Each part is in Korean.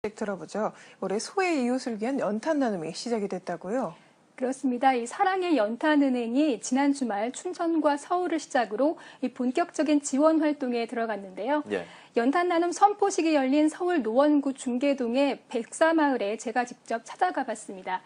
들어보죠. 올해 소의 이웃을 위한 연탄 나눔이 시작이 됐다고요? 그렇습니다. 이 사랑의 연탄은행이 지난 주말 춘천과 서울을 시작으로 이 본격적인 지원 활동에 들어갔는데요. 예. 연탄 나눔 선포식이 열린 서울 노원구 중계동의 백사마을에 제가 직접 찾아가 봤습니다.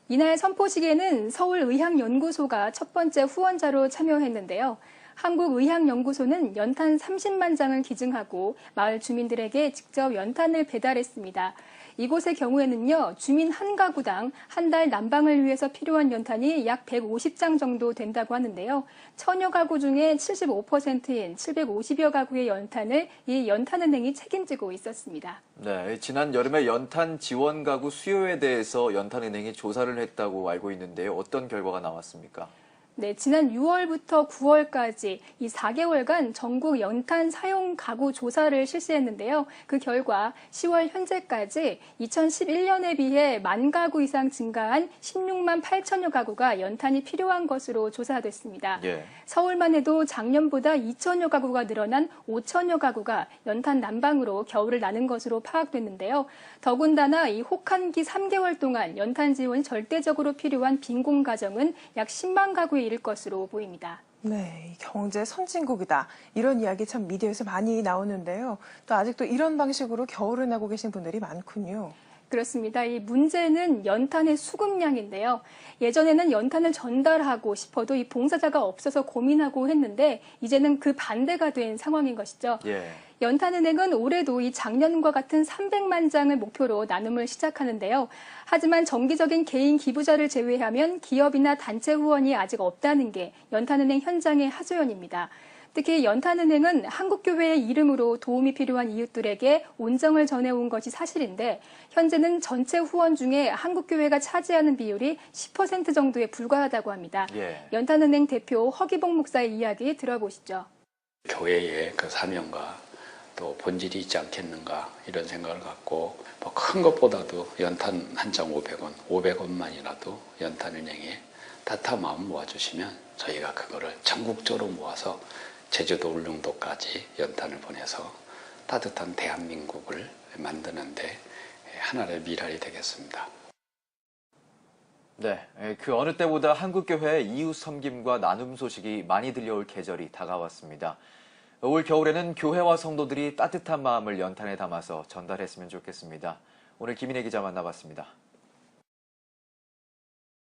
이날 선포식에는 서울의학연구소가 첫 번째 후원자로 참여했는데요. 한국의학연구소는 연탄 30만 장을 기증하고 마을 주민들에게 직접 연탄을 배달했습니다. 이곳의 경우에는요, 주민 한 가구당 한 달 난방을 위해서 필요한 연탄이 약 150장 정도 된다고 하는데요. 천여 가구 중에 75%인 750여 가구의 연탄을 이 연탄은행이 책임지고 있었습니다. 네, 지난 여름에 연탄 지원 가구 수요에 대해서 연탄은행이 조사를 했다고 알고 있는데요. 어떤 결과가 나왔습니까? 네, 지난 6월부터 9월까지 이 4개월간 전국 연탄 사용 가구 조사를 실시했는데요. 그 결과 10월 현재까지 2011년에 비해 10,000 가구 이상 증가한 16만 8천여 가구가 연탄이 필요한 것으로 조사됐습니다. 예. 서울만 해도 작년보다 2천여 가구가 늘어난 5천여 가구가 연탄 난방으로 겨울을 나는 것으로 파악됐는데요. 더군다나 이 혹한기 3개월 동안 연탄 지원이 절대적으로 필요한 빈곤 가정은 약 10만 가구에 이를 것으로 보입니다. 네, 경제 선진국이다. 이런 이야기 참 미디어에서 많이 나오는데요. 또 아직도 이런 방식으로 겨울을 나고 계신 분들이 많군요. 그렇습니다. 이 문제는 연탄의 수급량인데요. 예전에는 연탄을 전달하고 싶어도 이 봉사자가 없어서 고민하고 했는데 이제는 그 반대가 된 상황인 것이죠. 예. 연탄은행은 올해도 이 작년과 같은 300만 장을 목표로 나눔을 시작하는데요. 하지만 정기적인 개인 기부자를 제외하면 기업이나 단체 후원이 아직 없다는 게 연탄은행 현장의 하소연입니다. 특히 연탄은행은 한국교회의 이름으로 도움이 필요한 이웃들에게 온정을 전해온 것이 사실인데 현재는 전체 후원 중에 한국교회가 차지하는 비율이 10% 정도에 불과하다고 합니다. 예. 연탄은행 대표 허기봉 목사의 이야기 들어보시죠. 교회의 그 사명과 또 본질이 있지 않겠는가 이런 생각을 갖고 뭐 큰 것보다도 연탄 한 장 500원, 500원만이라도 연탄은행에 따뜻한 마음 모아주시면 저희가 그거를 전국적으로 모아서 제주도 울릉도까지 연탄을 보내서 따뜻한 대한민국을 만드는데 하나의 미랄이 되겠습니다. 네, 그 어느 때보다 한국교회의 이웃 섬김과 나눔 소식이 많이 들려올 계절이 다가왔습니다. 올 겨울에는 교회와 성도들이 따뜻한 마음을 연탄에 담아서 전달했으면 좋겠습니다. 오늘 김인혜 기자 만나봤습니다.